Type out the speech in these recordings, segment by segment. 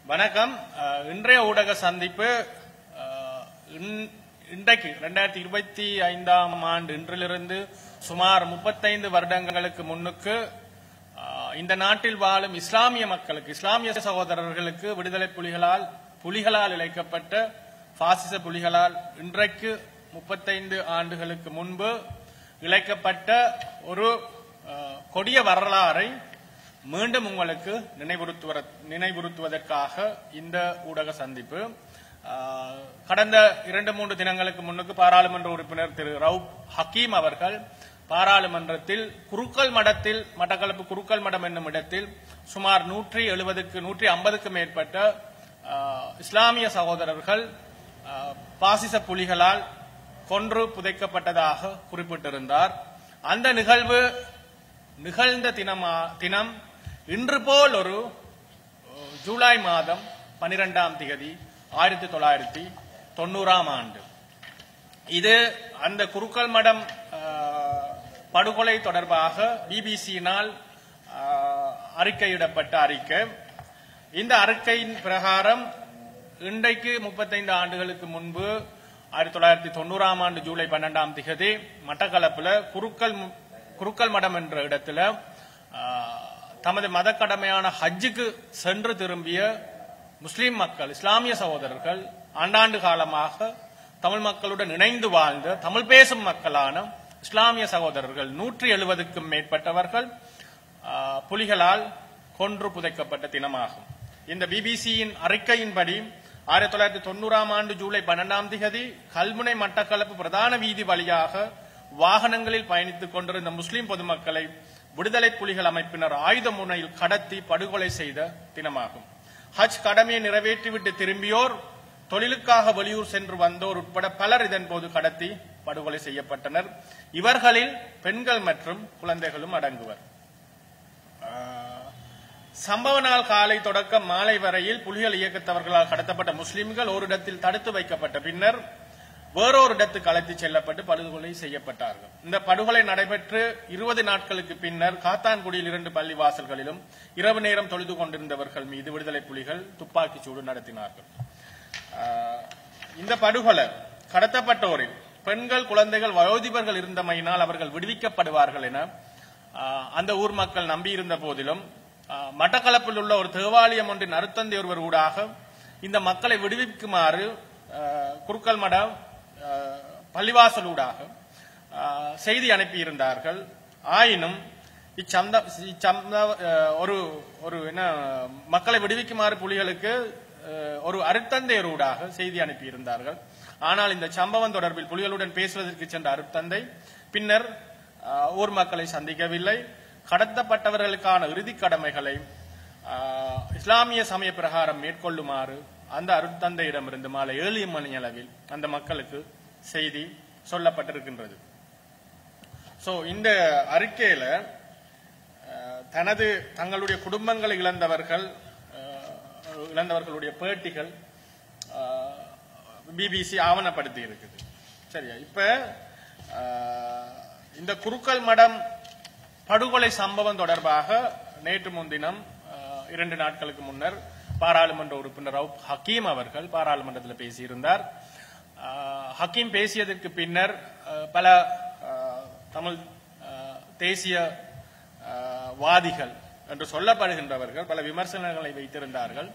வணக்கம். இன்றைய ஊடக சந்திப்பு இன்றைக்கு 2025ஆம் ஆண்டு இன்றிலிருந்து சுமார் 35 வருடங்களுக்கு முன்னுக்கு இந்த நாட்டில் வாழும் இஸ்லாமிய மக்களுக்கு, இஸ்லாமிய சகோதரர்களுக்கு விடுதலை புலிகளால் இழைக்கப்பட்ட பாசிச புலிகளால் இன்றைக்கு 35 ஆண்டுகளுக்கு முன்பு இழைக்கப்பட்ட ஒரு கொடிய வரலாறை மீண்டும் உங்களுக்கு நினைவுறுத்துவதற்காக இந்த ஊடக சந்திப்பு. கடந்த 2-3 தினங்களுக்கு முன்னுக்கு பாராளுமன்ற உறுப்பினர் திரு ரவுப் ஹக்கீம் அவர்கள் பாராளுமன்றத்தில் குருக்கள் மடத்தில், மட்டக்களப்பு குருக்கள் மடம் என்னும் இடத்தில் சுமார் 150க்கு மேற்பட்ட இஸ்லாமிய சகோதரர்கள் பாசிச புலிகளால் கொன்று புதைக்கப்பட்டதாக குறிப்பிட்டிருந்தார். அந்த நிகழ்வு நிகழ்ந்த தினம் இன்று போல் ஒரு ஜூலை மாதம் 12ஆம் தேதி 1990ஆம் ஆண்டு. இது அந்த குருக்கள் மடம் படுகொலை தொடர்பாக பிபிசியினால் அறிக்கையிடப்பட்ட அறிக்கை. இந்த அறிக்கையின் பிரகாரம் இன்றைக்கு 35 ஆண்டுகளுக்கு முன்பு 1990ஆம் ஆண்டு ஜூலை 12ஆம் தேதி மட்டக்களப்புல குருக்கள் மடம் என்ற இடத்துல தமது மத கடமையான ஹஜ்ஜுக்கு சென்று திரும்பிய முஸ்லிம் மக்கள், இஸ்லாமிய சகோதரர்கள், ஆண்டாண்டு காலமாக தமிழ் மக்களுடன் இணைந்து வாழ்ந்த தமிழ் பேசும் மக்களான இஸ்லாமிய சகோதரர்கள் 170க்கும் மேற்பட்டவர்கள் புலிகளால் கொன்று புதைக்கப்பட்ட தினமாகும். இந்த பிபிசியின் அறிக்கையின்படி 1990ஆம் ஆண்டு ஜூலை 12ஆம் தேதி கல்முனை மட்டக்களப்பு பிரதான வீதி வழியாக வாகனங்களில் பயணித்துக் கொண்டிருந்த முஸ்லிம் பொதுமக்களை விடுதலை புலிகள் அமைப்பினர் ஆயுத முனையில் கடத்தி படுகொலை செய்த தினமாகும். ஹஜ் கடமையை நிறைவேற்றிவிட்டு திரும்பியோர், தொழிலுக்காக வெளியூர் சென்று வந்தோர் உட்பட பலர் இதன் போது கடத்தி படுகொலை செய்யப்பட்டனர். இவர்களில் பெண்கள் மற்றும் குழந்தைகளும் அடங்குவர். சம்பவ நாள் காலை தொடக்கம் மாலை வரையில் புலிகள் இயக்கத்தவர்களால் கடத்தப்பட்ட முஸ்லிம்கள் ஓரிடத்தில் தடுத்து வைக்கப்பட்ட பின்னர் வேறொரு இடத்துக்கு அழைத்துச் செல்லப்பட்டு படுகொலை செய்யப்பட்டார்கள். இந்த படுகொலை நடைபெற்று 20 நாட்களுக்கு பின்னர் காத்தான்குடியில் 2 பள்ளி வாசல்களிலும் இரவு நேரம் தொழுது கொண்டிருந்தவர்கள் மீது விடுதலை புலிகள் துப்பாக்கிச் சூடு நடத்தினார்கள். இந்த படுகொலை கடத்தப்பட்டோரில் பெண்கள், குழந்தைகள், வயோதிபர்கள் இருந்தமையினால் அவர்கள் விடுவிக்கப்படுவார்கள் என அந்த ஊர் மக்கள் நம்பியிருந்த போதிலும் மட்டக்களப்பில் உள்ள ஒரு தேவாலயம் ஒன்றின் அருத்தந்தை ஒருவர் ஊடாக இந்த மக்களை விடுவிக்குமாறு குருக்கள் மடம் பள்ளிவாசலூடாக செய்தி அனுப்பியிருந்தார்கள். ஆயினும் மக்களை விடுவிக்குமாறு புலிகளுக்கு ஒரு அருத்தந்தையரூடாக செய்தி அனுப்பியிருந்தார்கள். ஆனால் இந்த சம்பவம் தொடர்பில் புலிகளுடன் பேசுவதற்கு சென்ற அருத்தந்தை பின்னர் ஊர் மக்களை சந்திக்கவில்லை. கடத்தப்பட்டவர்களுக்கான இறுதி கடமைகளை இஸ்லாமிய சமய பிரகாரம் மேற்கொள்ளுமாறு அந்த அருத்தந்தையிடமிருந்து மாலை 7 மணி அளவில் அந்த மக்களுக்கு செய்தி சொல்லப்பட்டிருக்கின்றது. இந்த அறிக்கையில தங்களுடைய குடும்பங்களை இழந்தவர்களுடைய பேட்டிகள் பிபிசி ஆவணப்படுத்தி இருக்குது. சரியா? இப்ப இந்த குருக்கள் மடம் படுகொலை சம்பவம் தொடர்பாக நேற்று முன்தினம் 2 நாட்களுக்கு முன்னர் பாராளுமன்ற உறுப்பினர் ரவுப் ஹக்கீம் அவர்கள் பாராளுமன்றத்தில் பேசியிருந்தார். ஹக்கீம் பேசியதற்கு பின்னர் பல தமிழ் தேசிய வாதிகள் என்று சொல்லப்படுகின்றவர்கள் பல விமர்சனங்களை வைத்திருந்தார்கள்.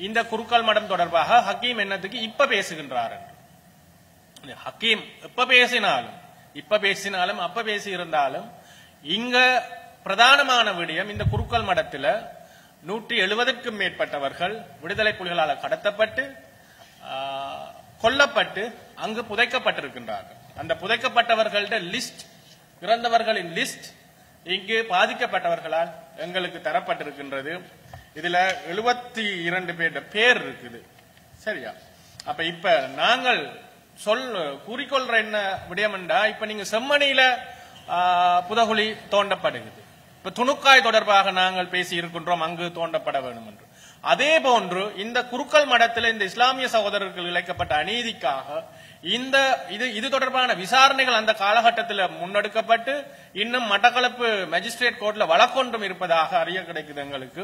இந்த குருக்கள் மடம் தொடர்பாக ஹக்கீம் என்னத்துக்கு இப்ப பேசுகின்றார் என்று. ஹக்கீம் இப்ப பேசினாலும் அப்ப பேசியிருந்தாலும் இங்க பிரதானமான விடயம், இந்த குருக்கள் மடத்தில் 170க்கும் மேற்பட்டவர்கள் விடுதலை புலிகளால் கடத்தப்பட்டு கொல்லப்பட்டு அங்கு புதைக்கப்பட்டிருக்கின்றார்கள். அந்த புதைக்கப்பட்டவர்களுடைய லிஸ்ட், இறந்தவர்களின் லிஸ்ட் இங்கு பாதிக்கப்பட்டவர்களால் எங்களுக்கு தரப்பட்டிருக்கின்றது. இதுல 72 பேர் இருக்குது. சரியா? அப்ப இப்ப நாங்கள் கூறிக்கொள்ற என்ன விடயம் என்றா, இப்ப நீங்க செம்மணியில புதகுழி தோண்டப்படுகிறது. இப்ப துணுக்காய் தொடர்பாக நாங்கள் பேசி இருக்கின்றோம், அங்கு தோண்டப்பட வேண்டும் என்று. அதே போன்று இந்த குருக்கள் மடத்தில் இந்த இஸ்லாமிய சகோதரர்கள் இழைக்கப்பட்ட அநீதிக்காக இது தொடர்பான விசாரணைகள் அந்த காலகட்டத்தில் முன்னெடுக்கப்பட்டு இன்னும் மட்டக்களப்பு மேஜிஸ்ட்ரேட் கோர்ட்ல வழக்கொன்றும் இருப்பதாக அறிய கிடைக்குது எங்களுக்கு.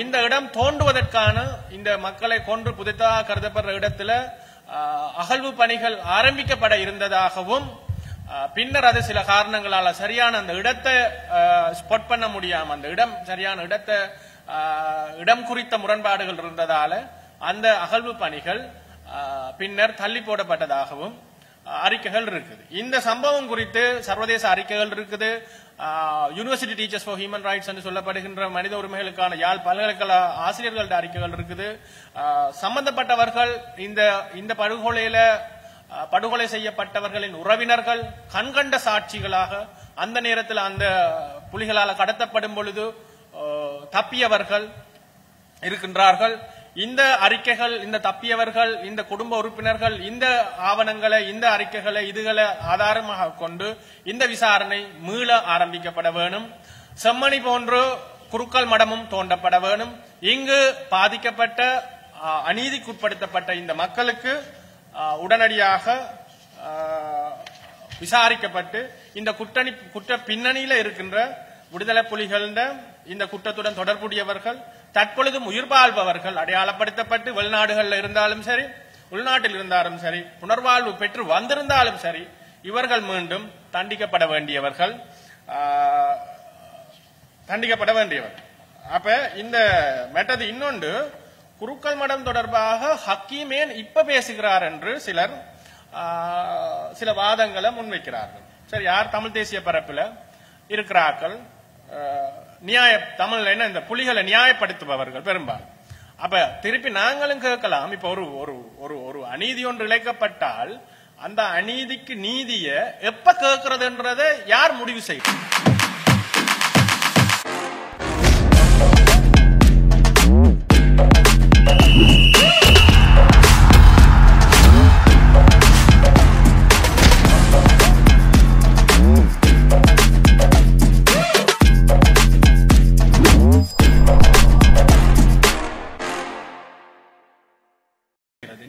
இந்த இடம் தோண்டுவதற்கான இந்த மக்களை கொன்று புதைத்ததாக கருதப்படுற இடத்துல அகழ்வு பணிகள் ஆரம்பிக்கப்பட இருந்ததாகவும் பின்னர் அது சில காரணங்களால சரியான அந்த இடத்தை ஸ்பாட் பண்ண முடியாம அந்த சரியான இடம் குறித்த முரண்பாடுகள் இருந்ததால அந்த அகழ்வு பணிகள் பின்னர் தள்ளி போடப்பட்டதாகவும் அறிக்கைகள் இருக்குது. இந்த சம்பவம் குறித்து சர்வதேச அறிக்கைகள் இருக்குது. University teachers for human rights என்று சொல்லப்படுகின்ற மனித உரிமைகளுக்கான யாழ் பல்கலைக்கழக ஆசிரியர்களோட அறிக்கைகள் இருக்குது. சம்பந்தப்பட்டவர்கள் இந்த படுகொலை செய்யப்பட்டவர்களின் உறவினர்கள் கண்கண்ட சாட்சிகளாக அந்த நேரத்தில் அந்த புலிகளால் கடத்தப்படும் பொழுது தப்பியவர்கள் இருக்கின்றார்கள். இந்த அறிக்கைகள், இந்த தப்பியவர்கள், இந்த குடும்ப உறுப்பினர்கள் இந்த ஆவணங்களை, இந்த அறிக்கைகளை, இதுகளை ஆதாரமாக கொண்டு இந்த விசாரணை மீள ஆரம்பிக்கப்பட வேணும். செம்மணி போன்று குருக்கள் மடமும் தோண்டப்பட வேணும். இங்கு பாதிக்கப்பட்ட அநீதிக்குட்படுத்தப்பட்ட இந்த மக்களுக்கு உடனடியாக விசாரிக்கப்பட்டு இந்த குற்ற பின்னணியில இருக்கின்ற விடுதலை புலிகளின் இந்த குற்றத்துடன் தொடர்புடையவர்கள் தற்பொழுதும் உயிர் வாழ்பவர்கள் அடையாளப்படுத்தப்பட்டு வெளிநாடுகளில் இருந்தாலும் சரி உள்நாட்டில் இருந்தாலும் சரி புனர்வாழ்வு பெற்று வந்திருந்தாலும் சரி இவர்கள் மீண்டும் தண்டிக்கப்பட வேண்டியவர்கள். அப்ப இந்த மெட்டது இன்னொன்று குருக்கள் மடம் தொடர்பாக ஹக்கீமேன் இப்ப பேசுகிறார் என்று சில வாதங்களை முன்வைக்கிறார்கள். சரி, யார் தமிழ் தேசிய பரப்பில் இருக்கிறார்கள், தமிழ்ல என்ன இந்த புலிகளை நியாயப்படுத்துபவர்கள் பெரும்பாலும். அப்ப திருப்பி நாங்களும் கேட்கலாம், இப்ப ஒரு அநீதி ஒன்று இழைக்கப்பட்டால் அந்த அநீதிக்கு நீதிய எப்ப கேட்கறதுன்றதை யார் முடிவு செய்யும்?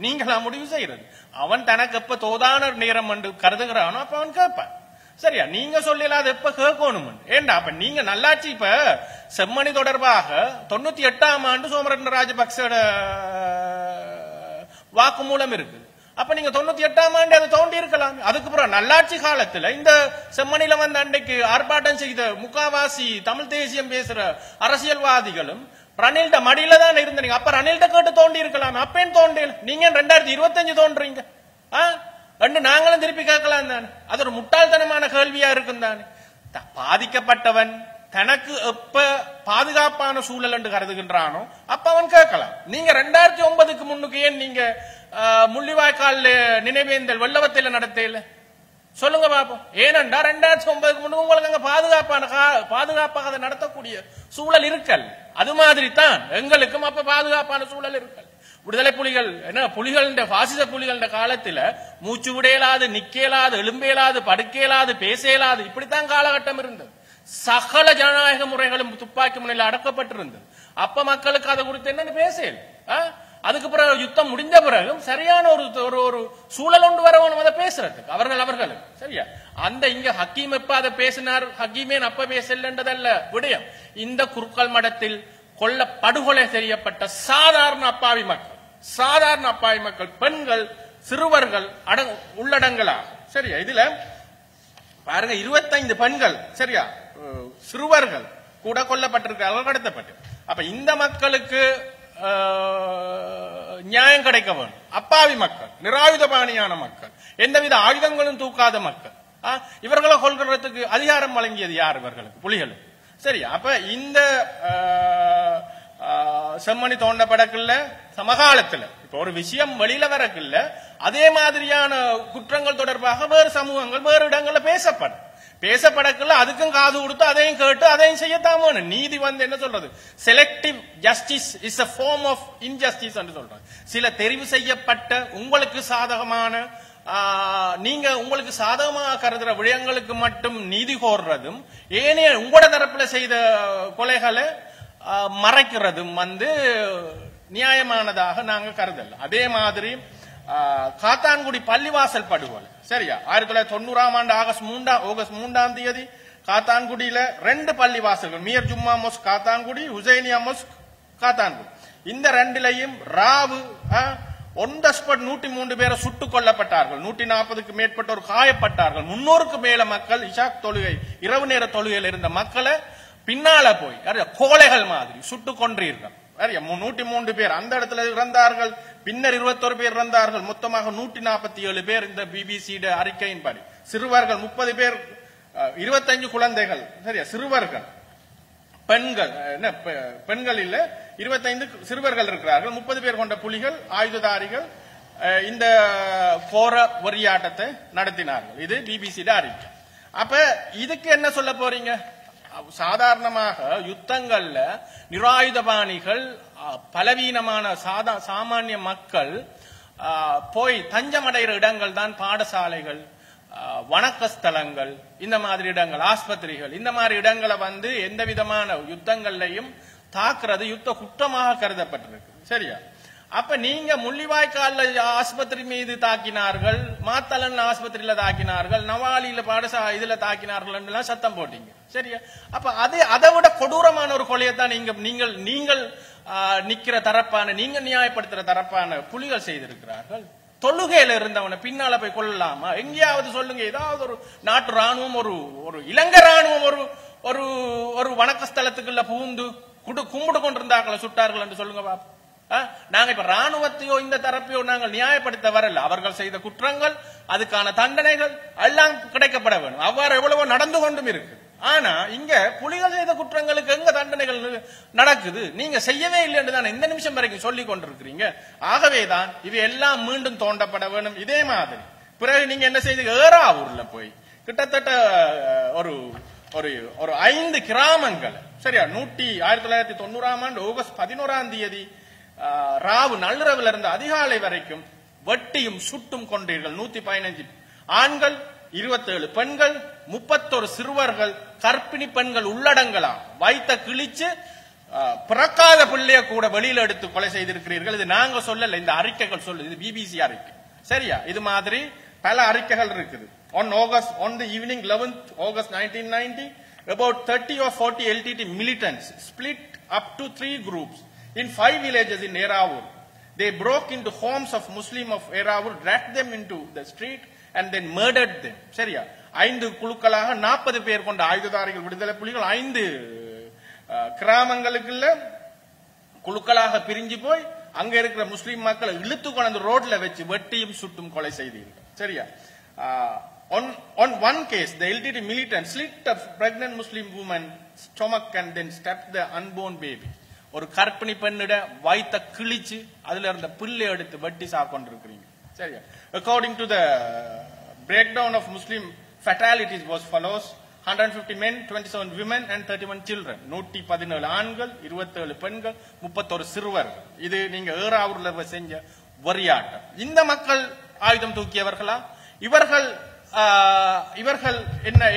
நீங்களா முடிவு செய்யறது? அவன் தனக்கு எப்ப தோதான நேரம் என்று கருதுகிறானோ அப்ப அவன் கேட்பான். சரியா? நீங்க சொல்லல எப்ப கேட்கணும் ஏண்டா? அப்ப நீங்க நல்லாச்சு. இப்ப செம்மணி தொடர்பாக 98ஆம் ஆண்டு சோமரட்ன ராஜபக்சோட வாக்குமூலம் இருக்கு. அப்ப நீங்க 98ஆம் ஆண்டு அதை தோண்டி இருக்கலாம். அதுக்கப்புறம் நல்லாட்சி காலத்துல இந்த செம்மணில வந்து அன்றைக்கு ஆர்ப்பாட்டம் செய்த முக்காவாசி தமிழ் தேசியம் பேசுற அரசியல்வாதிகளும் ரணில்ட மடியில தான் இருந்தீங்க. அப்ப ரணில்ட கேட்டு தோண்டி இருக்கலாம். அப்பேன் தோண்டல. நீங்க 2025 தோன்றீங்க. நாங்களும் திருப்பி கேட்கலாம் தானே? அது ஒரு முட்டாள்தனமான கேள்வியா இருக்கும் தானே? பாதிக்கப்பட்டவன் தனக்கு எப்ப பாதுகாப்பான சூழல் என்று கருதுகின்றானோ அப்ப அவன் கேட்கலாம். நீங்க 2009க்கு முன்னுக்கு ஏன் நீங்க முள்ளிவாய்க்கால் நினைவேந்தல் வெள்ளவத்தையில நடத்தையில சொல்லுங்க பாப்போம். ஏனென்றா 2009க்கு முன்னுக்கு உங்களுக்கு அங்க பாதுகாப்பாக அதை நடத்தக்கூடிய சூழல் இருக்கல். அது மாதிரி தான் எங்களுக்கும் அப்ப பாதுகாப்பான சூழல் இருக்கல். விடுதலை புலிகள் புலிகள் பாசிச புலிகள் காலத்துல மூச்சு விடையலாது, நிக்கலாது, எழும்பேலாது, படுக்கலாது, பேசலாது, இப்படித்தான் காலகட்டம் இருந்தது. சகல ஜனநாயக முறைகளும் துப்பாக்கி முனையில் அடக்கப்பட்டிருந்தது. அப்ப மக்களுக்கு அதை குறித்து என்னன்னு பேசல. அதுக்கு பிறகு யுத்தம் முடிந்த பிறகும் சரியான ஒரு சூழல் ஒன்று வரணும் அதை பேசுறதுக்கு அவர்களுக்கு. சரியா? அந்த இங்க ஹக்கீம் எப்ப அதை பேசினார், ஹக்கீமேன் அப்ப பேசலன்றதல்ல விடயம். இந்த குருக்கள் மடத்தில் படுகொலை செய்யப்பட்ட சாதாரண அப்பாவி மக்கள், பெண்கள், சிறுவர்கள் உள்ளடங்களா. சரியா? இதுல பாருங்க, 25 பெண்கள், சரியா, சிறுவர்கள் கூட கொல்லப்பட்டிருக்கிறார்கள், கடத்தப்பட்டு. அப்ப இந்த மக்களுக்கு நியாயம் கிடைக்க வேண்டும். அப்பாவி மக்கள், நிராயுதபாணியான மக்கள், எந்தவித ஆயுதங்களும் தூக்காத மக்கள், இவர்களை கொள்கிறதுக்கு அதிகாரம் வழங்கியது யார்? இவர்களுக்கு, புலிகளுக்கு. சரி, அப்ப இந்த செம்மணி தோண்டப்படக்குள்ள சமகாலத்துல இப்ப ஒரு விஷயம் வெளியில வரக்குள்ள அதே மாதிரியான குற்றங்கள் தொடர்பாக வேறு சமூகங்கள் வேறு இடங்கள்ல பேசப்படக்குள்ள அதுக்கும் காது கொடுத்து அதையும் கேட்டு அதையும் செய்யத்தான் வேணும். நீதி வந்து என்ன சொல்றது? Selective justice is a form of injustice என்று சொல்றாங்க. சில தெரிவு செய்யப்பட்ட உங்களுக்கு சாதகமான நீங்க உங்களுக்கு சாதகமாக கருதுற விடயங்களுக்கு மட்டும் நீதி கோர்றதும், ஏனைய உங்களோட தரப்புல செய்த கொலைகளை மறைக்கிறதும் நியாயமானதாக நாங்க கருதல. அதே மாதிரி காத்தான்குடி பள்ளிவாசல் படுகொலை சரியா 1990 ஆகஸ்ட் 3 காத்தான்குடியில 2 பள்ளிவாசல்கள் மியர் ஜும்மா மொஸ்க் காத்தான்குடி, ஹுசைனியா மொஸ்க் காத்தான்குடி, இந்த 2லையும் ராவு ஒன் த ஸ்பாட் 103 பேரை சுட்டுக் கொல்லப்பட்டார்கள். 140க்கு மேற்பட்டோர் காயப்பட்டார்கள். 300க்கு மேல மக்கள் இஷாக் தொழுகை இரவு நேர தொழுகையில் இருந்த மக்களை பின்னால போய் கோழைகள் மாதிரி சுட்டுக் கொன்றீர்கள். 103 பேர் அந்த இடத்துல இறந்தார்கள். பின்னர் 21 பேர் இறந்தார்கள். மொத்தமாக 147 பேர் இந்த பிபிசி அறிக்கையின்படி. சிறுவர்கள் 30 பேர், 25 குழந்தைகள் சரியா, சிறுவர்கள், பெண்கள் பெண்கள் இல்ல 25 சிறுவர்கள் இருக்கிறார்கள். 30 பேர் கொண்ட புலிகள் ஆயுததாரிகள் இந்த கோர வெறியாட்டத்தை நடத்தினார்கள். இது பிபிசி அறிக்கை. அப்ப இதுக்கு என்ன சொல்ல போறீங்க? சாதாரணமாக யுத்தங்கள்ல நிராயுதபாணிகள் பலவீனமான சாமானிய மக்கள் போய் தஞ்சமடைகிற இடங்கள் தான் பாடசாலைகள், வணக்க ஸ்தலங்கள், இந்த மாதிரி இடங்கள், ஆஸ்பத்திரிகள். இந்த மாதிரி இடங்களை எந்த விதமான யுத்தங்கள்லையும் தாக்குறது யுத்த குற்றமாக கருதப்பட்டிருக்கு சரியா. அப்ப நீங்க முள்ளிவாய்க்கால ஆஸ்பத்திரி மீது தாக்கினார்கள், மாத்தளன் ஆஸ்பத்திரியில தாக்கினார்கள், நவாலியில பாடசாலை இதுல தாக்கினார்கள் சத்தம் போட்டீங்க சரியா. அப்ப அதை விட கொடூரமான ஒரு கொலையத்தான் நீங்கள் நிக்கிற தரப்பான, நீங்க நியாயப்படுத்துற தரப்பான புலிகள் செய்திருக்கிறார்கள். தொழுகையில இருந்தவனை பின்னால போய் கொள்ளலாமா? எங்கேயாவது சொல்லுங்க. ஏதாவது ஒரு நாட்டு ராணுவம், ஒரு இலங்கை ராணுவம் ஒரு வணக்க ஸ்தலத்துக்குள்ள புகுந்து கும்பிடு கொண்டிருந்தாக்களை சுட்டார்கள் என்று சொல்லுங்க பாப்பா. நாங்க இப்ப ராணுவத்தையோ இந்த தரப்பையோ நாங்கள் நியாயப்படுத்த வரல. அவர்கள் செய்த குற்றங்கள், அதுக்கான தண்டனைகள் எல்லாம் கிடைக்கப்பட வேண்டும். அவ்வாறு எவ்வளவோ நடந்து கொண்டும் இருக்கு. ஆனா இங்க புலிகள் செய்த குற்றங்களுக்கு எங்க தண்டனைகள் நடக்குது? நீங்க செய்யவே இல்லை என்று தான் இந்த நிமிஷம் வரைக்கும் சொல்லிக் கொண்டிருக்கிறீங்க. ஆகவேதான் இவை எல்லாம் மீண்டும் தோண்டப்பட வேண்டும். இதே மாதிரி பிறகு நீங்க என்ன செய்து ஏறாவூர்ல போய் கிட்டத்தட்ட ஒரு 5 கிராமங்கள் சரியா 1990 ஆகஸ்ட் 11 ராவு நள்ளிரவில் இருந்து அதிகாலை வரைக்கும் வெட்டியும் சுட்டும் கொண்டீர்கள். 115 ஆண்கள், 27 பெண்கள், 31 சிறுவர்கள், கர்ப்பிணி பெண்கள் உள்ளடங்கலாம் வைத்த கிழிச்சு பிறக்காத பிள்ளைய கூட வெளியில எடுத்து கொலை செய்திருக்கிறீர்கள். இது நாங்க சொல்லல, இந்த அறிக்கைகள் சொல்லுது. இது பிபிசி அறிக்கை சரியா. இது மாதிரி பல அறிக்கைகள் இருக்குது. On the evening 11th August 1990, about 30 or 40 LTT militants split up to 3 groups in 5 villages in Eravur. They broke into homes of Muslim of Eravur, dragged them into the street and then murdered them. சரியா. 5 குழுக்களாக 40 பேர் கொண்ட ஆயுததாரிகள் விடுதலை புலிகள் 5 கிராமங்களுக்குள்ள குழுக்களாக பிரிஞ்சு போய் அங்க இருக்கிற முஸ்லிம் மக்களை இழுத்து கொண்டு ரோட்ல வச்சு வெட்டியும் சுட்டும் கொலை செய்தீர்கள் சரியா. On one case, the LTT militants slit a pregnant Muslim woman's stomach and then stabbed the unborn baby. ஒரு கர்ப்பிணி பெண்ணிட வைத்த கிழிச்சு அதுல இருந்த பிள்ளை எடுத்து வெட்டி சாப்பிட்டிருக்கிறீங்க சரியா. According to the breakdown of Muslim fatalities was follows: 150 men, 27 women and 31 children. 117 ஆண்கள், 27 பெண்கள், 31 சிறுவர்கள். இது நீங்க ஏறாவூர்ல செஞ்ச வரியாட்டம். இந்த மக்கள் ஆயுதம் தூக்கியவர்களா? இவர்கள்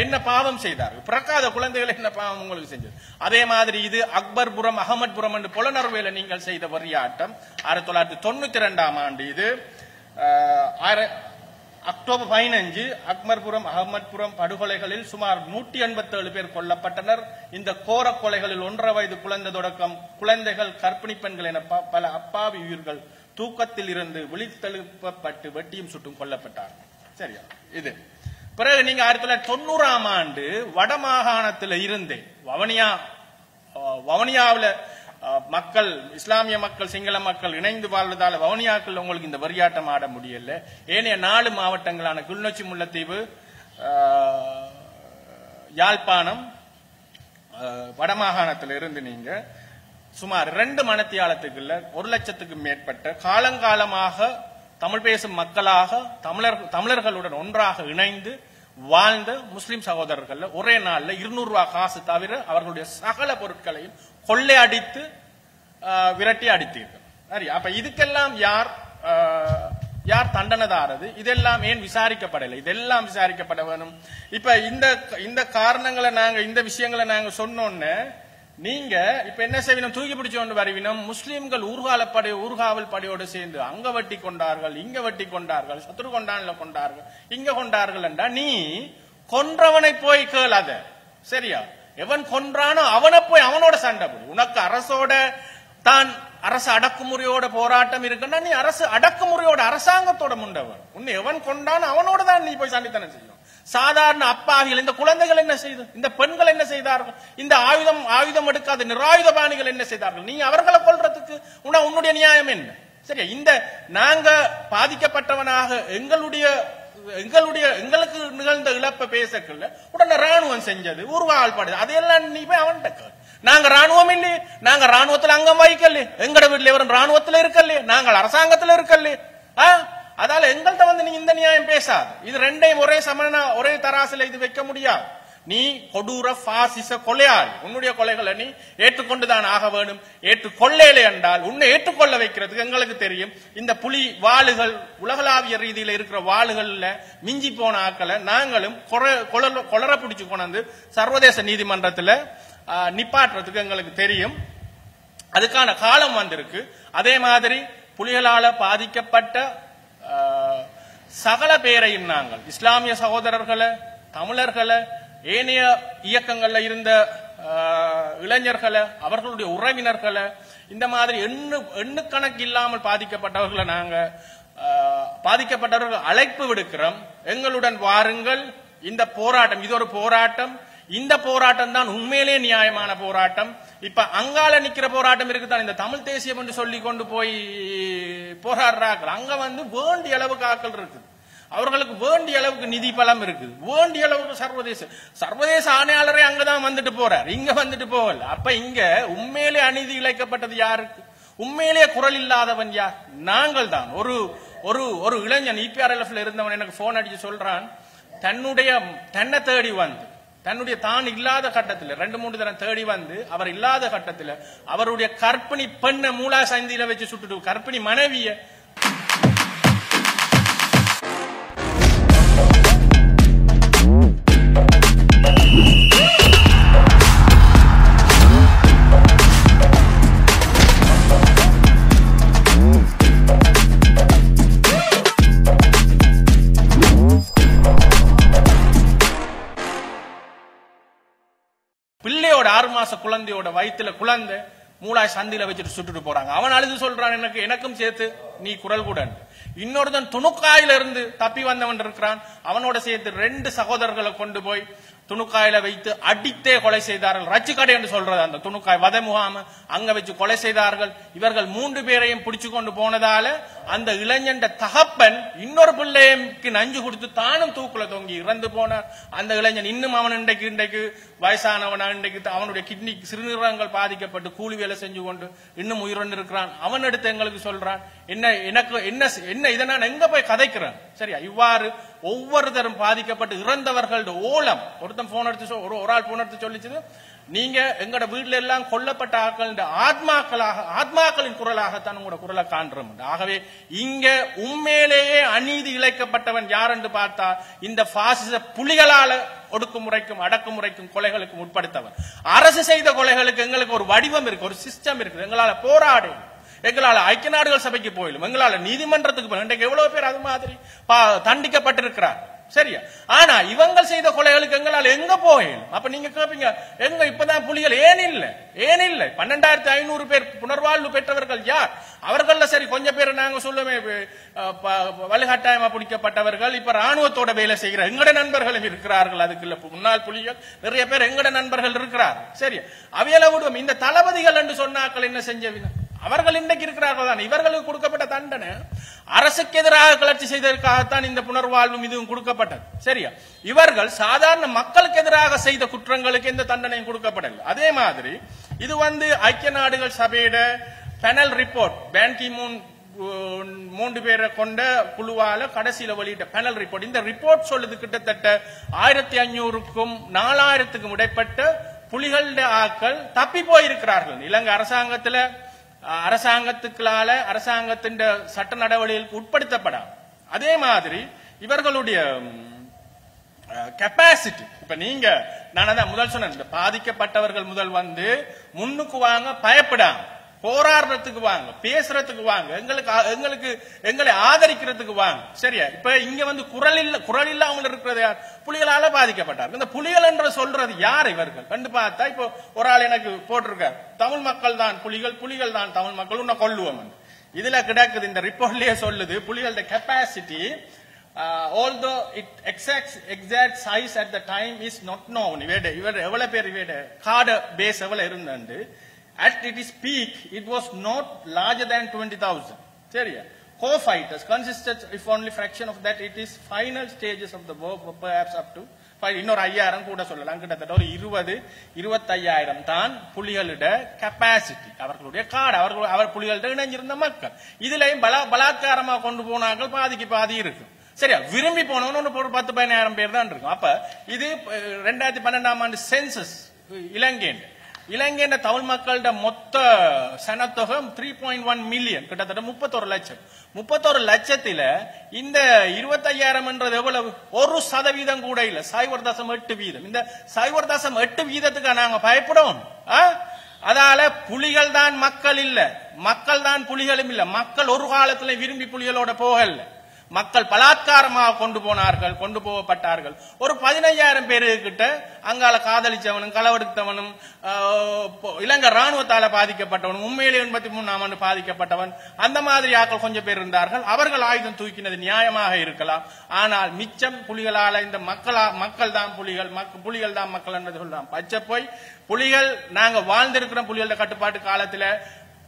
என்ன பாவம் செய்தார்கள்? பிறக்காத குழந்தைகள் என்ன பாவம் உங்களுக்கு செஞ்சது? அதே மாதிரி இது அக்பர்புரம், அகமத்புரம் என்று புலனறுவையில நீங்கள் செய்த வரியாட்டம் 1992 இது அக்டோபர் 15 அக்பர்புரம், அகமத்புரம் படுகொலைகளில் சுமார் 187 பேர் கொல்லப்பட்டனர். இந்த கோர கொலைகளில் 1.5 வயது குழந்தை தொடக்கம் குழந்தைகள், கர்ப்பிணி பெண்கள் என பல அப்பாவி உயிர்கள் தூக்கத்தில் இருந்து விழித்தெழுப்பப்பட்டு வெட்டியும் சுட்டும் கொல்லப்பட்டார்கள் சரியா. இது பிறகு நீங்க 1990 வடமாகாணத்தில் இருந்தே வவுனியாவில் மக்கள், இஸ்லாமிய மக்கள், சிங்கள மக்கள் இணைந்து வாழ்வதால வவுனியாக்கள் உங்களுக்கு இந்த வரியாட்டம் ஆட முடியல. ஏனைய 4 மாவட்டங்களான கிளிநொச்சி, முல்லைத்தீவு, யாழ்ப்பாணம், வடமாகாணத்தில் இருந்து நீங்க சுமார் 2 மணித்தியாலத்துக்குள்ள 1 லட்சத்துக்கும் மேற்பட்ட காலங்காலமாக தமிழ் பேசும் மக்களாக தமிழர்களுடன் ஒன்றாக இணைந்து வாழ்ந்த முஸ்லிம் சகோதரர்கள் ஒரே நாள்ல 200 ரூபாய் காசு தவிர அவர்களுடைய சகல பொருட்களையும் கொள்ளையடித்து விரட்டி அடித்தீர்கள். சரி, அப்ப இதுக்கெல்லாம் யார் தண்டனைதாரது? இதெல்லாம் ஏன் விசாரிக்கப்படலை? இதெல்லாம் விசாரிக்கப்பட வேணும். இப்ப இந்த காரணங்களை நாங்க, இந்த விஷயங்களை நாங்க சொன்னோன்னு நீங்க இப்ப என்ன செய்வினம், தூக்கி பிடிச்சு கொண்டு வருவினம். முஸ்லிம்கள் ஊர்காவல் படையோடு சேர்ந்து அங்க வெட்டி கொண்டார்கள், இங்க வெட்டி கொண்டார்கள், சத்ரு கொண்டான்ல கொண்டார்கள், இங்க கொண்டார்கள் என்றா நீ கொன்றவனை போய் கேளாத. சரியா? எவன் கொன்றானோ அவனை போய் அவனோட சண்டை போடு. உனக்கு அரசோட தான் அரசு அடக்குமுறையோட போராட்டம் இருக்குன்னா நீ அரசு அடக்குமுறையோட அரசாங்கத்தோட முண்டவன். உன்னை எவன் கொண்டானோ அவனோட தான் நீ போய் சண்டைத்தனம் செய்யும். சாதாரண அப்பாவிகள், இந்த குழந்தைகள் என்ன செய்து, இந்த பெண்கள் என்ன செய்தார்கள், இந்த ஆயுதம் எடுக்காத நிராயுதபாணிகள் என்ன செய்தார்கள், நீ அவர்களை கொல்றதுக்கு உன்னுடைய நியாயம் என்ன? சரியா? இந்த நாங்க பாதிக்கப்பட்டவனாக எங்களுக்கு நிகழ்ந்த இழப்ப பேசக்கல உடனே ராணுவம் செஞ்சது ஊர்வால் படுது, அதையெல்லாம் நீ போய் அவன்கிட்ட நாங்க ராணுவம் இல்லையே, நாங்க ராணுவத்துல அங்கம் வகிக்கலையே, எங்கட வீட்டுல இவரும் ராணுவத்துல இருக்கலையே, நாங்கள் அரசாங்கத்துல இருக்கலையே. அதால எங்கள்கிட்ட வந்து நீ இந்த நியாயம் பேசாது. இது ரெண்டையும் ஒரே தராசில இது வைக்க முடியாது. நீ கொடூர பாசிச கொலையாளி. உன்னுடைய கொலைகளை நீ ஏற்றுக்கொண்டுதான் ஆக வேண்டும். ஏற்றுக்கொள்ளலே என்றால் உன்னை ஏற்றுக்கொள்ள வைக்கிறதுக்கு எங்களுக்கு தெரியும். இந்த புலி வாளுகள் உலகளாவிய ரீதியில இருக்கிற வாளுகள்ல மிஞ்சி போன ஆக்களை நாங்களும் கொளற பிடிச்சு கொண்டு சர்வதேச நீதிமன்றத்துல நிப்பாட்டுறதுக்கு எங்களுக்கு தெரியும். அதுக்கான காலம் வந்திருக்கு. அதே மாதிரி புலிகளால பாதிக்கப்பட்ட சகல பேரையும் நாங்கள் இஸ்லாமிய சகோதரர்களை, தமிழர்களை, ஏனைய இயக்கங்கள்ல இருந்த இளைஞர்களை, அவர்களுடைய உறவினர்களை, இந்த மாதிரி எண்ணுக்கணக்கு இல்லாமல் பாதிக்கப்பட்டவர்களை நாங்க பாதிக்கப்பட்டவர்கள் அழைப்பு விடுக்கிறோம். எங்களுடன் வாருங்கள். இந்த போராட்டம் இது ஒரு போராட்டம். இந்த போராட்டம் தான் உண்மையிலே நியாயமான போராட்டம். இப்ப அங்கால நிக்கிற போராட்டம் இருக்குதான், இந்த தமிழ் தேசியம் என்று சொல்லி கொண்டு போய் போராடுறார்கள். அங்க வந்து வேண்டிய அளவுக்கு ஆக்கள் இருக்குது, அவர்களுக்கு வேண்டிய அளவுக்கு நிதி பலம் இருக்குது, வேண்டிய அளவுக்கு சர்வதேச ஆணையாளரே அங்கதான் வந்துட்டு போறார், இங்க வந்துட்டு போகல. அப்ப இங்க உண்மையிலே அநீதி இழைக்கப்பட்டது யாருக்கு? உண்மையிலேயே குரல் இல்லாதவன் யார்? நாங்கள் தான். ஒரு இளைஞன் இபிஆர்எல்எஃப்ல இருந்தவன் எனக்கு போன் அடிச்சு சொல்றான், தன்னை தேடி வந்து தன்னுடைய தான் இல்லாத கட்டத்தில் 2-3 தரம் தேடி வந்து அவர் இல்லாத கட்டத்தில் அவருடைய கற்பிணி பெண்ணை மூலா சந்தியில வச்சு சுட்டுட்டு கற்பிணி மனைவிய பிள்ளையோட 6 மாச குழந்தையோட வயிற்றுல குழந்தை மூளாய் சந்தில வச்சுட்டு சுட்டுட்டு போறாங்க. அவன் அழுது சொல்றான், எனக்கும் சேர்த்து நீ குரல் கூட. இன்னொருத்தன் துணுக்காயில இருந்து தப்பி வந்தவன் இருக்கிறான், அவனோட சேர்த்து 2 சகோதரர்களை கொண்டு போய் துணுக்காயில வைத்து அடித்தே கொலை செய்தார்கள். ரச்சிக்கடை என்று சொல்றது அந்த துணுக்காய் வத முகாம அங்க வச்சு கொலை செய்தார்கள். இவர்கள் 3 பேரையும் பிடிச்சு கொண்டு போனதால அந்த இளைஞன் தகப்பன் இன்னொரு பிள்ளைக்கு நஞ்சு கொடுத்து தானும் தூக்குல தொங்கி இறந்து போனார். அந்த இளைஞன் இன்னும் அவன் இன்றைக்கு வயசானவன், இன்றைக்கு அவனுடைய கிட்னி சிறுநீரகங்கள் பாதிக்கப்பட்டு கூலி வேலை செஞ்சு கொண்டு இன்னும் உயிரிழந்து இருக்கிறான். அவன் எடுத்து எங்களுக்கு சொல்றான், என்ன இதை நான் எங்க போய் கதைக்கிறேன்? சரியா? இவ்வாறு ஒவ்வொருத்தரும் பாதிக்கப்பட்டு இறந்தவர்களோட ஓலம் ஒருத்தன் போன் எடுத்து ஒரு ஆள் போன் எடுத்து சொல்லிச்சது, நீங்க எங்கட வீட்டுல எல்லாம் கொல்லப்பட்ட ஆக்கள் ஆத்மாக்களின் குரலாகத்தான் உங்களோட குரலை காண்றோம். ஆகவே இங்க உண்மையிலேயே அநீதி இழைக்கப்பட்டவன் யார் என்று பார்த்தா இந்த பாசிச புலிகளால ஒடுக்குமுறைக்கும் அடக்குமுறைக்கும் கொலைகளுக்கும் உட்படுத்தவன். அரசு செய்த கொலைகளுக்கு எங்களுக்கு ஒரு வடிவம் இருக்கு, ஒரு சிஸ்டம் இருக்கு. எங்களால போராடி, எங்களால ஐக்கிய நாடுகள் சபைக்கு போயிடும், எங்களால நீதிமன்றத்துக்கு போயிடும். இன்றைக்கு எவ்வளவு பேர் அது மாதிரி தண்டிக்கப்பட்டிருக்கிறார். சரியா? ஆனா இவங்க செய்த கொலைகளுக்கு எங்களால எங்க போயிடும்? அப்ப நீங்க கேப்பீங்க, எங்க இப்பதான் புலிகள் ஏன் இல்ல 12,500 பேர் புனர்வாழ்வு பெற்றவர்கள் யார்? அவர்கள சரி கொஞ்சம் பேர் நாங்க சொல்லுமே வலுக்கட்டாயமா பிடிக்கப்பட்டவர்கள் இப்ப ராணுவத்தோட வேலை செய்கிற எங்கட நண்பர்களும் இருக்கிறார்கள். அதுக்குள்ள முன்னாள் புலிகள் நிறைய பேர் எங்கட நண்பர்கள் இருக்கிறார்கள். சரியா? அவையில விடுவோம். இந்த தளபதிகள் என்று சொன்னாக்கள் என்ன செஞ்சவின? அவர்கள் இன்றைக்கு இருக்கிறார்கள் தான். இவர்களுக்கு கொடுக்கப்பட்ட தண்டனை அரசுக்கு எதிராக கிளர்ச்சி செய்ததற்காகத்தான் இந்த புனர்வாழ்வும் இதுவும் கொடுக்கப்பட்டது. சரியா? இவர்கள் சாதாரண மக்களுக்கு எதிராக செய்த குற்றங்களுக்கு எந்த தண்டனையும் கொடுக்கப்படல. அதே மாதிரி இது ஐக்கிய நாடுகள் சபையிட பெனல் ரிப்போர்ட், பான் கி மூன் 3 பேரை கொண்ட குழுவால கடைசியில வெளியிட்ட பெனல் ரிப்போர்ட். இந்த ரிப்போர்ட் சொல்லுது கிட்டத்தட்ட 1500க்கும் 4000க்கும் இடைப்பட்ட புலிகளுடைய ஆக்கள் தப்பி போயிருக்கிறார்கள். இலங்கை அரசாங்கத்தின் சட்ட நடவடிக்கைகளுக்கு உட்படுத்தப்படாது. அதே மாதிரி இவர்களுடைய கெப்பாசிட்டி, இப்ப நீங்க நான் அதான் முதல் சொன்னேன், இந்த பாதிக்கப்பட்டவர்கள் முதல் வந்து முன்னுக்கு வாங்க, பயப்படாம போராடுறதுக்கு வாங்க, பேசுறதுக்கு வாங்க, எங்களை ஆதரிக்கிறதுக்கு வாங்க. சரியா? இப்ப இங்க வந்து குரல் இல்லாமல் இருக்கிறது யார்? புலிகளால பாதிக்கப்பட்டார். இந்த புலிகள் என்று சொல்றது யார் இவர்கள் கண்டு பார்த்தா, இப்போ ஒரு ஆள் எனக்கு போட்டிருக்கார், தமிழ் மக்கள் தான் புலிகள், புலிகள் தான் தமிழ் மக்கள், உன்னை கொல்லுவோம். இதுல கிடக்குது, இந்த ரிப்போர்ட்லயே சொல்லுது, புலிகளோட capacity although it exact size at the time is not known. இவர் எவ்வளவு பேர் இவட கார்டு பேஸ் எவ்வளவு இருந்தாண்டு, at its peak it was not larger than 20,000. சரியா? Co-fighters consisted, if only fraction of that, it is final stages of the war, perhaps up to இன்னொரு 5000 கூட சொல்லலாம். கிட்டத்தட்ட ஒரு 20-25,000 தான் புலிகளோட கெப்பாசிட்டி, அவர்களுடைய கார்டு, அவர் புலிகளோட இணைஞ்சிருந்த மக்கள். இதுலயும் பலாத்காரமா கொண்டு போனார்கள் பாதி இருக்கு. சரியா? விரும்பி போனவன் 10-15,000 பேர் தான் இருக்கும். அப்ப இது 2012ஆம் ஆண்டு சென்சஸ் இலங்கையின் தமிழ் மக்களோட மொத்த சனத்தொகை 3.1 மில்லியன், கிட்டத்தட்ட 31 லட்சம். 31 லட்சத்தில இந்த 25,000 என்றது எவ்வளவு? 1% கூட இல்ல, 0.8%. இந்த 0.8% நாங்க பயப்படும். அதால புலிகள் தான் மக்கள் இல்ல, மக்கள் தான் புலிகளும் இல்ல. மக்கள் ஒரு காலத்துல விரும்பி புலிகளோட போகல, மக்கள் பலாத்காரமாக கொண்டு போகப்பட்டார்கள். ஒரு 15,000 பேருக்கிட்ட அங்கால காதலிச்சவனும் களவெடுத்தவனும் இலங்கை ராணுவத்தால பாதிக்கப்பட்டவனும் உண்மையிலே 83ஆம் ஆண்டு பாதிக்கப்பட்டவன், அந்த மாதிரி ஆக்கள் கொஞ்சம் பேர் இருந்தார்கள். அவர்கள் ஆயுதம் தூக்கினது நியாயமாக இருக்கலாம். ஆனால் மிச்சம் புலிகளால இந்த மக்கள் தான் புலிகள் தான் மக்கள் என்று சொல்லலாம். பச்சை போய் புலிகள் நாங்க வாழ்ந்திருக்கிறோம். புலிகளோட கட்டுப்பாட்டு காலத்துல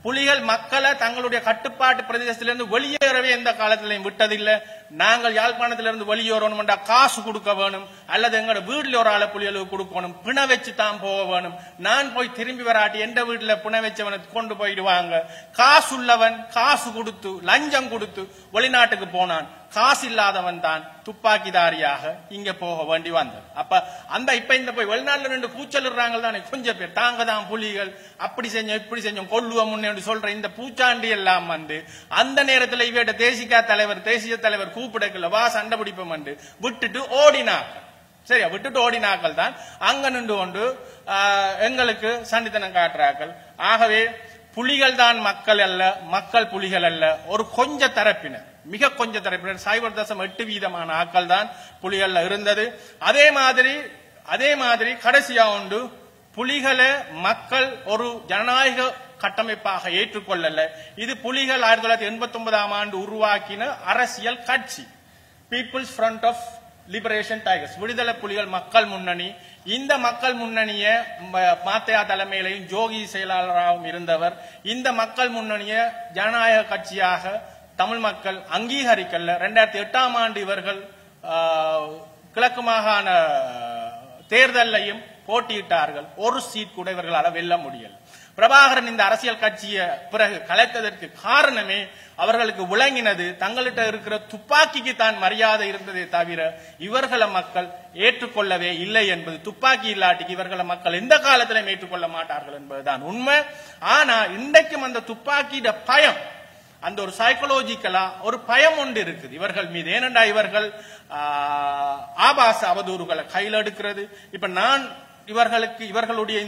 புலிகள் மக்களை தங்களுடைய கட்டுப்பாட்டு பிரதேசத்திலிருந்து வெளியேறவே எந்த காலத்திலையும் விட்டதில்லை. நாங்கள் யாழ்ப்பாணத்திலிருந்து வெளியேறணும், காசு கொடுக்க வேணும், அல்லது எங்களோட வீட்டுல ஒரு ஆளை புலிகளுக்கு கொடுக்கணும், பிண வச்சு தான் போக வேணும். நான் போய் திரும்பி வராட்டி எந்த வீட்டுல பிண வச்சவனை கொண்டு போயிடுவாங்க. காசு உள்ளவன் காசு கொடுத்து லஞ்சம் கொடுத்து வெளிநாட்டுக்கு போனான், காசு இல்லாதவன் தான் துப்பாக்கிதாரியாக இங்க போக வேண்டி வந்தது. அப்ப இப்ப இந்த போய் வெளிநாட்டுல ரெண்டு கூச்சல்றாங்க தானே கொஞ்சம் பேர், தாங்க தான் புலிகள் அப்படி செஞ்சோம் இப்படி செஞ்சோம் கொல்லுவோம் சொல்ற இந்த பூச்சாண்டி எல்லாம் வந்து அந்த நேரத்தில் இவட தேசிய தலைவர் கூப்பிடக்கல, வா சண்டை பிடிப்போம் என்று விட்டுட்டு ஓடினார்கள். சரியா? விட்டுட்டு ஓடினாக்கள் தான் அங்க நின்று கொண்டு எங்களுக்கு சண்டித்தனம் காட்டுறார்கள். ஆகவே புலிகள் தான் மக்கள் அல்ல, மக்கள் புலிகள் அல்ல. ஒரு கொஞ்ச தரப்பினர், மிக கொஞ்ச தரப்பினர் 0.8% ஆக்கள் தான் புலிகள்ல இருந்தது. அதே மாதிரி கடைசியா உண்டு புலிகளை மக்கள் ஒரு ஜனநாயக கட்டமைப்பாக ஏற்றுக்கொள்ளல. இது புலிகள் 1989ஆம் ஆண்டு உருவாக்கின அரசியல் கட்சி, people's front of liberation tigers, விடுதலை புலிகள் மக்கள் முன்னணி. இந்த மக்கள் முன்னணிய மாத்தையா தலைமையிலையும் ஜோகி செயலாளராகவும் இருந்தவர். இந்த மக்கள் முன்னணிய ஜனநாயக கட்சியாக தமிழ் மக்கள் அங்கீகரிக்கல. 2008ஆம் ஆண்டு இவர்கள் கிழக்கு மாகாண தேர்தலையும் போட்டியிட்டார்கள். ஒரு சீட் கூட இவர்களால் வெல்ல முடியல. பிரபாகரன் இந்த அரசியல் கட்சியை பிறகு கலைத்ததற்கு காரணமே அவர்களுக்கு விளங்கினது தங்கள்கிட்ட இருக்கிற துப்பாக்கிக்கு தான் மரியாதை இருந்ததே தவிர இவர்களை மக்கள் ஏற்றுக்கொள்ளவே இல்லை என்பது. துப்பாக்கி இல்லாட்டிக்கு இவர்களை மக்கள் எந்த காலத்திலும் ஏற்றுக்கொள்ள மாட்டார்கள் என்பதுதான் உண்மை. ஆனா இன்றைக்கும் அந்த துப்பாக்கியோட பயம், அந்த ஒரு சைக்கோலஜிக்கலா ஒரு பயம் ஒன்று இருக்குது இவர்கள் மீது. ஏனென்றா இவர்கள் ஆபாச அவதூறுகளை கையில் எடுக்கிறது. இப்ப நான் இவர்களுடைய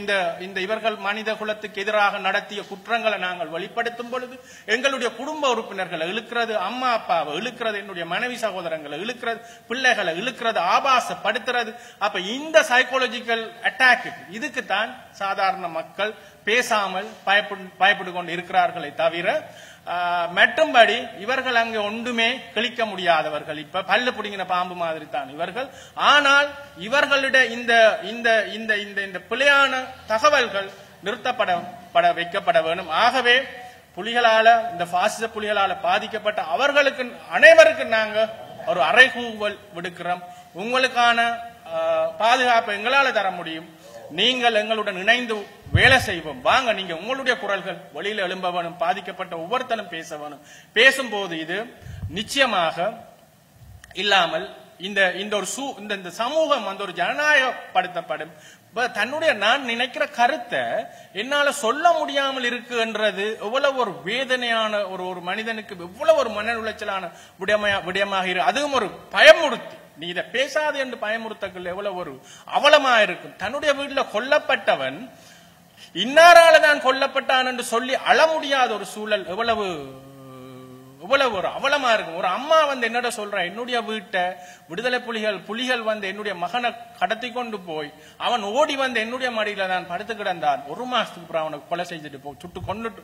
இவர்கள் மனித குலத்துக்கு எதிராக நடத்திய குற்றங்களை நாங்கள் வெளிப்படுத்தும் பொழுது எங்களுடைய குடும்ப உறுப்பினர்களை இழுக்கிறது, அம்மா அப்பாவை இழுக்கிறது, என்னுடைய மனைவி சகோதரங்களை இழுக்கிறது, பிள்ளைகளை இழுக்கிறது, ஆபாசப்படுத்துறது. அப்ப இந்த சைக்கோலஜிக்கல் அட்டாக் இதுக்குத்தான் சாதாரண மக்கள் பேசாமல் பயப்பட்டு கொண்டு இருக்கிறார்களே தவிர மற்றும்படி இவர்கள் அங்கே ஒன்றுமே கிழிக்க முடியாதவர்கள். இப்ப பல்லு பிடிங்கின பாம்பு மாதிரி தான் இவர்கள். ஆனால் இவர்களுடைய இந்த பிழையான தகவல்கள் நிறுத்தப்பட வைக்கப்பட வேண்டும். ஆகவே புலிகளால, இந்த பாசிச புலிகளால பாதிக்கப்பட்ட அவர்களுக்கு அனைவருக்கும் நாங்க ஒரு அறைகூவல் விடுக்கிறோம். உங்களுக்கான பாதுகாப்பு எங்களால தர முடியும். நீங்கள் எங்களுடன் இணைந்து வேலை செய்வோம். வாங்க, நீங்க உங்களுடைய குரல்கள் வெளியில எழும்ப வேணும். பாதிக்கப்பட்ட ஒவ்வொருத்தரும் பேச வேணும். பேசும்போது இது நிச்சயமாக இல்லாமல் இந்த சமூகம் ஒரு ஜனநாயகப்படுத்தப்படும். தன்னுடைய நான் நினைக்கிற கருத்தை என்னால சொல்ல முடியாமல் இருக்குன்றது எவ்வளவு ஒரு வேதனையான ஒரு மனிதனுக்கு எவ்வளவு ஒரு மன உளைச்சலான விடயமாக இருக்கு. அதுவும் ஒரு பயமுறுத்தி நீ இதை பேசாது என்று பயமுறுத்தக்குள்ள எவ்வளவு ஒரு அவலமா இருக்கும். தன்னுடைய வீட்டுல கொல்லப்பட்டவன் இன்னாரால தான் கொல்லப்பட்டான் என்று சொல்லி அழ முடியாத ஒரு சூழல் எவ்வளவு ஒரு அவலமா இருக்கும். ஒரு அம்மா வந்து என்னோட சொல்ற, என்னுடைய வீட்டை விடுதலை புலிகள் வந்து என்னுடைய மகனை கடத்தி கொண்டு போய் அவன் ஓடி வந்து என்னுடைய மடியில தான் படுத்து கிடந்தான். 1 மாசத்துக்கு அப்புறம் அவனை கொலை செய்துட்டு சுட்டு கொண்டுட்டு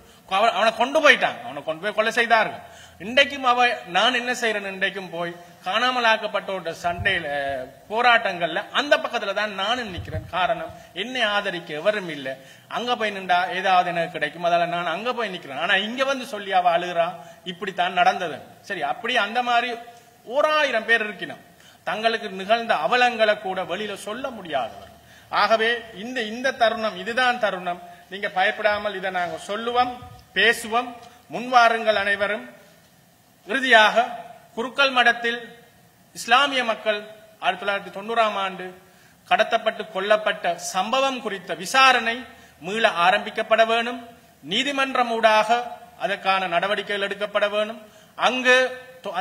அவனை கொண்டு போயிட்டாங்க. அவனை கொண்டு போய் கொலை செய்தார்கள். இன்றைக்கும் நான் என்ன செய்யறேன், இன்றைக்கும் போய் காணாமல் ஆக்கப்பட்டோட சண்டையில போராட்டங்கள்ல அந்த பக்கத்துல தான் நானும் நிக்கிறேன். காரணம், என்னை ஆதரிக்க எவரும் இல்லை. அங்க போய் நின்றா ஏதாவது எனக்கு கிடைக்கும், அதால நான் அங்க போய் நிக்கிறேன். ஆனா இங்க வந்து சொல்லி அவ அழுகிறா, இப்படித்தான் நடந்தது. சரி, அப்படி அந்த மாதிரி 1000 பேர் இருக்கணும் தங்களுக்கு நிகழ்ந்த அவலங்களை கூட வெளியில சொல்ல முடியாதவர். ஆகவே இந்த தருணம், இதுதான் தருணம். நீங்க பயப்படாமல் இதை நாங்க சொல்லுவோம், பேசுவோம். முன்வாருங்கள் அனைவரும். இறுதியாக, குருக்கள் மடத்தில் இஸ்லாமிய மக்கள் 1990ஆம் ஆண்டு கடத்தப்பட்டு கொல்லப்பட்ட சம்பவம் குறித்த விசாரணை மீள ஆரம்பிக்கப்பட வேணும். நீதிமன்றம் ஊடாக அதற்கான நடவடிக்கைகள் எடுக்கப்பட வேணும். அங்கு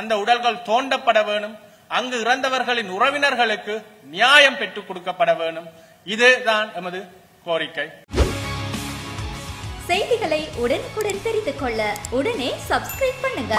அந்த உடல்கள் தோண்டப்பட வேணும். அங்கு இறந்தவர்களின் உறவினர்களுக்கு நியாயம் பெற்றுக் கொடுக்கப்பட வேணும். இதுதான் எமது கோரிக்கை. செய்திகளை உடனுக்குடன் தெரிந்து கொள்ள உடனே சப்ஸ்கிரைப் பண்ணுங்க.